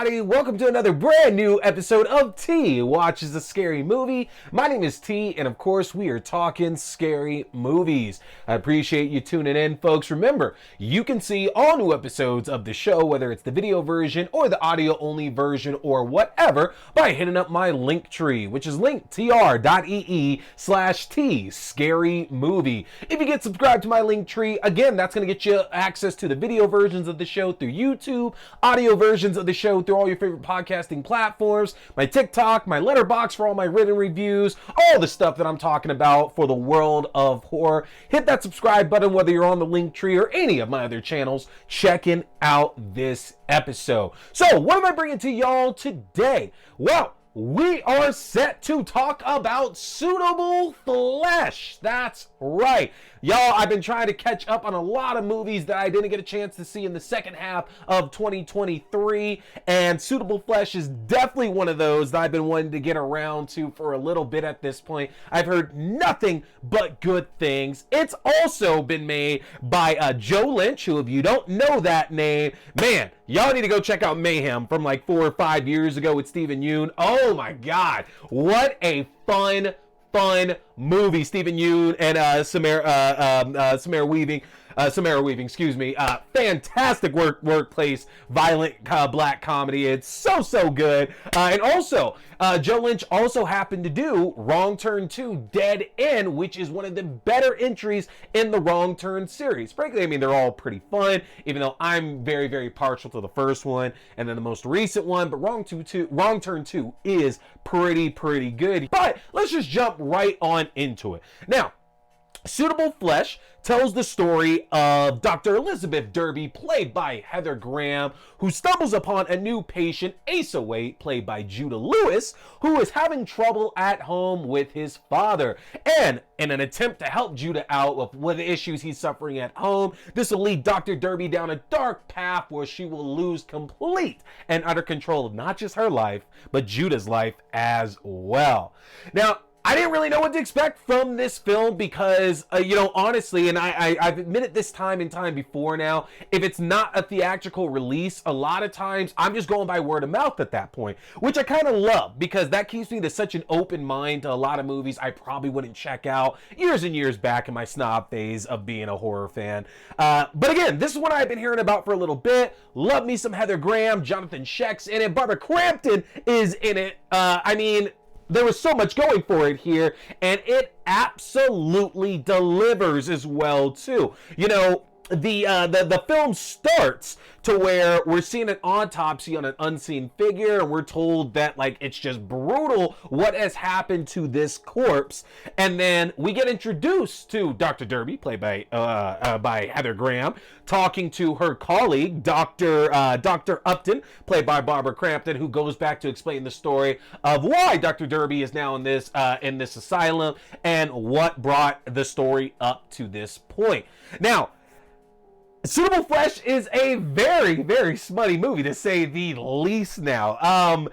everybody? Welcome to another brand new episode of T Watches a Scary Movie. My name is T, and of course, we are talking scary movies. I appreciate you tuning in, folks. Remember, you can see all new episodes of the show, whether it's the video version or the audio-only version or whatever, by hitting up my link tree, which is linktr.ee/T Scary Movie. If you get subscribed to my link tree, again, that's going to get you access to the video versions of the show through YouTube, audio versions of the show through all your favorite podcasting platforms, my TikTok, my letterbox for all my written reviews, all the stuff that I'm talking about for the world of horror. Hit that subscribe button whether you're on the link tree or any of my other channels checking out this episode. So, what am I bringing to y'all today? Well, we are set to talk about Suitable Flesh. That's right. Y'all, I've been trying to catch up on a lot of movies that I didn't get a chance to see in the second half of 2023, and Suitable Flesh is definitely one of those that I've been wanting to get around to for a little bit at this point. I've heard nothing but good things. It's also been made by Joe Lynch, who, if you don't know that name, man, y'all need to go check out Mayhem from like 4 or 5 years ago with Stephen Yeun. Oh my God, what a fun movie. Stephen Yeun and Samara Weaving, excuse me. Fantastic workplace, violent black comedy. It's so good. And also, Joe Lynch also happened to do Wrong Turn 2 Dead End, which is one of the better entries in the Wrong Turn series. Frankly, I mean, they're all pretty fun, even though I'm very partial to the first one and then the most recent one. But Wrong Turn 2 is pretty good. But let's just jump right on into it. Now, Suitable Flesh tells the story of Dr. Elizabeth Derby, played by Heather Graham, who stumbles upon a new patient, Asa Waite, played by Judah Lewis, who is having trouble at home with his father. And in an attempt to help Judah out with the issues he's suffering at home, this will lead Dr. Derby down a dark path where she will lose complete and utter control of not just her life, but Judah's life as well. Now, I didn't really know what to expect from this film because, honestly, and I've admitted this time and time before now, if it's not a theatrical release, a lot of times I'm just going by word of mouth at that point, which I kind of love because that keeps me to such an open mind to a lot of movies I probably wouldn't check out years and years back in my snob phase of being a horror fan. But again, this is one I've been hearing about for a little bit. Love me some Heather Graham, Jonathan Sheck's in it, Barbara Crampton is in it. There was so much going for it here, and it absolutely delivers as well, too. You know, the film starts to where we're seeing an autopsy on an unseen figure, and we're told that, like, it's just brutal what has happened to this corpse. And then we get introduced to Dr. Derby, played by Heather Graham, talking to her colleague, Dr. Upton, played by Barbara Crampton, who goes back to explain the story of why Dr. Derby is now in this asylum and what brought the story up to this point. Now, Suitable Flesh is a very smutty movie, to say the least now.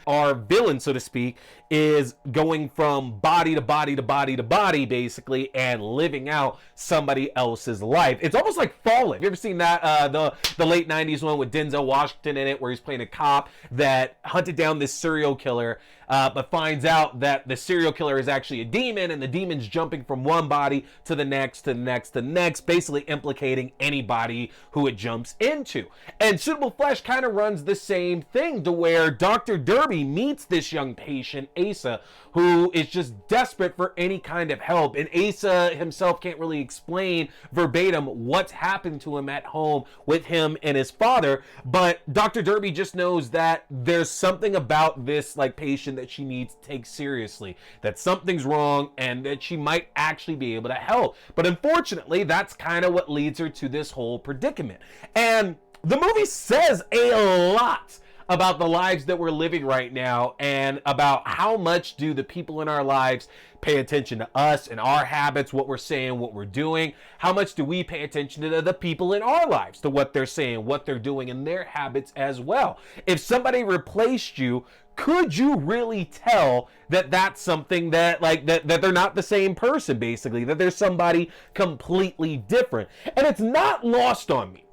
Our villain, so to speak, is going from body to body to body to body, basically, and living out somebody else's life. It's almost like Fallen. Have you ever seen that, the late 90s one with Denzel Washington in it, where he's playing a cop that hunted down this serial killer, but finds out that the serial killer is actually a demon, and the demon's jumping from one body to the next, to the next, to the next, basically implicating anybody who it jumps into. And Suitable Flesh kind of runs the same thing, to where Dr. Derby meets this young patient, Asa, who is just desperate for any kind of help. And Asa himself can't really explain verbatim what's happened to him at home with him and his father, but Dr. Derby just knows that there's something about this, like, patient that she needs to take seriously, that something's wrong, and that she might actually be able to help. But unfortunately, that's kind of what leads her to this whole predicament. And the movie says a lot about the lives that we're living right now, and about how much do the people in our lives pay attention to us and our habits, what we're saying, what we're doing. How much do we pay attention to the people in our lives, to what they're saying, what they're doing, and their habits as well. If somebody replaced you, could you really tell that that's something that, like, that they're not the same person, basically, that there's somebody completely different? And it's not lost on me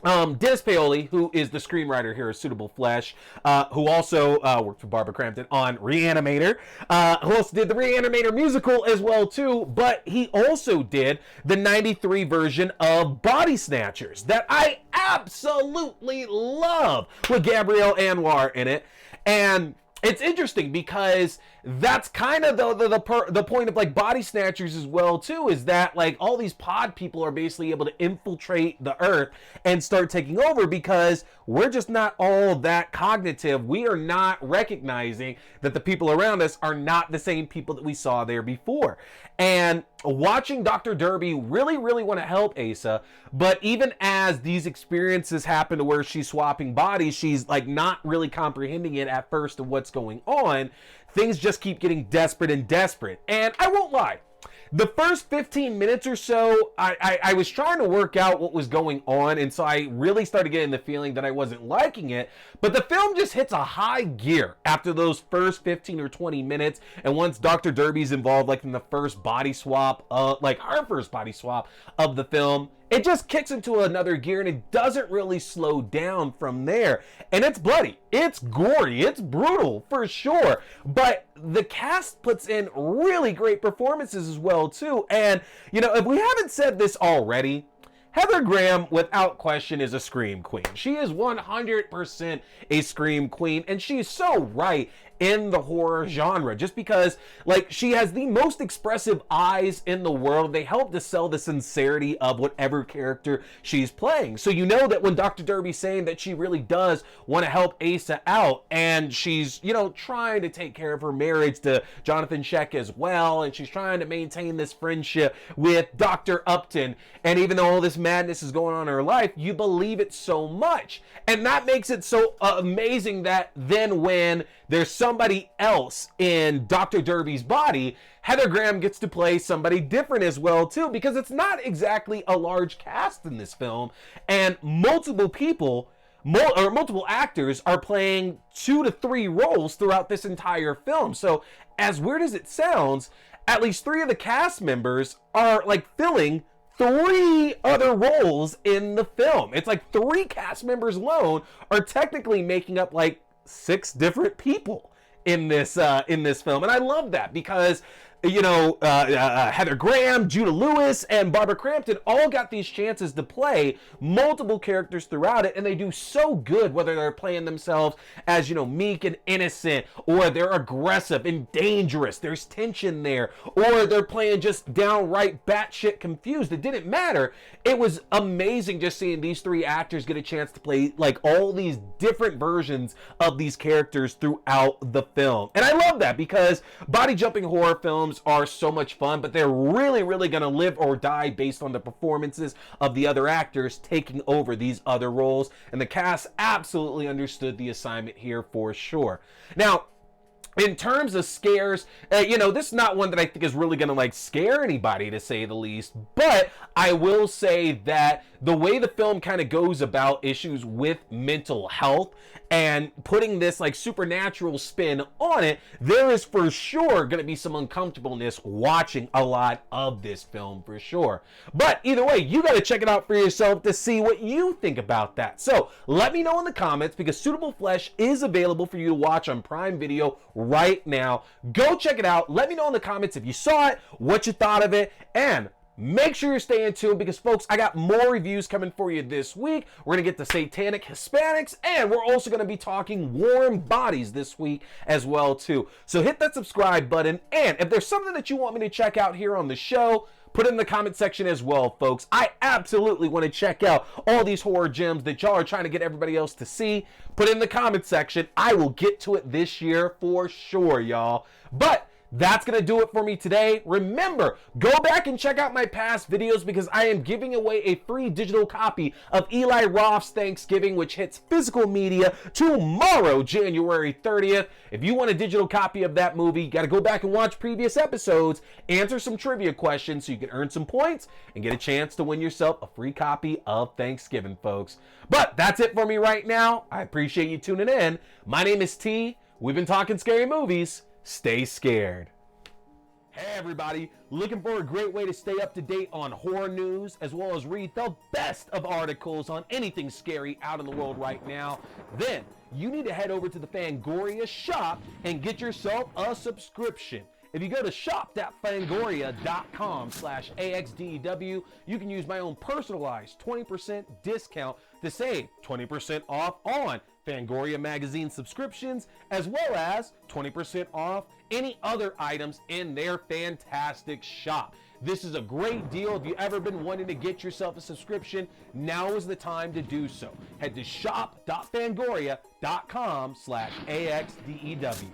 Dennis Paoli, who is the screenwriter here at Suitable Flesh, who also worked for Barbara Crampton on Re-Animator, who also did the Re-Animator musical as well too, but he also did the 93 version of Body Snatchers that I absolutely love with Gabrielle Anwar in it. And it's interesting because that's kind of the point of like Body Snatchers as well too, is that like all these pod people are basically able to infiltrate the earth and start taking over because we're just not all that cognitive. We are not recognizing that the people around us are not the same people that we saw there before. And watching Dr. Derby really want to help Asa, but even as these experiences happen to where she's swapping bodies, she's like not really comprehending it at first of what's going on. Things just keep getting desperate and desperate. And I won't lie, the first 15 minutes or so, I was trying to work out what was going on, and so I really started getting the feeling that I wasn't liking it. But the film just hits a high gear after those first 15 or 20 minutes, and once Dr. Derby's involved, like in the first body swap, like her first body swap of the film, it just kicks into another gear, and it doesn't really slow down from there. And it's bloody, it's gory, it's brutal for sure. But the cast puts in really great performances as well too. And you know, if we haven't said this already, Heather Graham, without question, is a scream queen. She is 100% a scream queen, and she is so right in the horror genre, just because like she has the most expressive eyes in the world. They help to sell the sincerity of whatever character she's playing. So you know that when Dr. Derby's saying that she really does want to help Asa out, and she's, you know, trying to take care of her marriage to Jonathan Sheck as well, and she's trying to maintain this friendship with Dr. Upton, and even though all this madness is going on in her life, you believe it so much. And that makes it so amazing that then when there's somebody else in Dr. Derby's body, Heather Graham gets to play somebody different as well too, because it's not exactly a large cast in this film, and multiple people or multiple actors are playing 2 to 3 roles throughout this entire film. So as weird as it sounds, at least 3 of the cast members are like filling 3 other roles in the film. It's like 3 cast members alone are technically making up like 6 different people in this film. And I love that because, you know, Heather Graham, Judah Lewis, and Barbara Crampton all got these chances to play multiple characters throughout it, and they do so good, whether they're playing themselves as, you know, meek and innocent, or they're aggressive and dangerous, there's tension there, or they're playing just downright batshit confused. It didn't matter. It was amazing just seeing these 3 actors get a chance to play like all these different versions of these characters throughout the film. And I love that because body jumping horror films are so much fun, but they're really going to live or die based on the performances of the other actors taking over these other roles, and the cast absolutely understood the assignment here for sure. Now, in terms of scares, you know, this is not one that I think is really going to like scare anybody, to say the least, but I will say that the way the film kind of goes about issues with mental health and putting this like supernatural spin on it, there is for sure going to be some uncomfortableness watching a lot of this film for sure. But either way, you got to check it out for yourself to see what you think about that. So let me know in the comments, because Suitable Flesh is available for you to watch on Prime Video right now. Go check it out. Let me know in the comments if you saw it, what you thought of it, and make sure you're staying tuned, because folks, I got more reviews coming for you this week. We're going to get to Satanic Hispanics, and we're also going to be talking warm bodies this week as well too. So hit that subscribe button, and if there's something that you want me to check out here on the show, put it in the comment section as well, folks. I absolutely want to check out all these horror gems that y'all are trying to get everybody else to see. Put it in the comment section. I will get to it this year for sure, y'all. But that's going to do it for me today. Remember, go back and check out my past videos, because I am giving away a free digital copy of Eli Roth's Thanksgiving, which hits physical media tomorrow, January 30th. If you want a digital copy of that movie, you got to go back and watch previous episodes, answer some trivia questions so you can earn some points and get a chance to win yourself a free copy of Thanksgiving, folks. But that's it for me right now. I appreciate you tuning in. My name is T. We've been talking scary movies. Stay scared. Hey everybody, looking for a great way to stay up to date on horror news as well as read the best of articles on anything scary out in the world right now? Then you need to head over to the Fangoria shop and get yourself a subscription. If you go to shop.fangoria.com/AXDEW, you can use my own personalized 20% discount to save 20% off on Fangoria magazine subscriptions, as well as 20% off any other items in their fantastic shop. This is a great deal. If you've ever been wanting to get yourself a subscription, now is the time to do so. Head to shop.fangoria.com/AXDEW.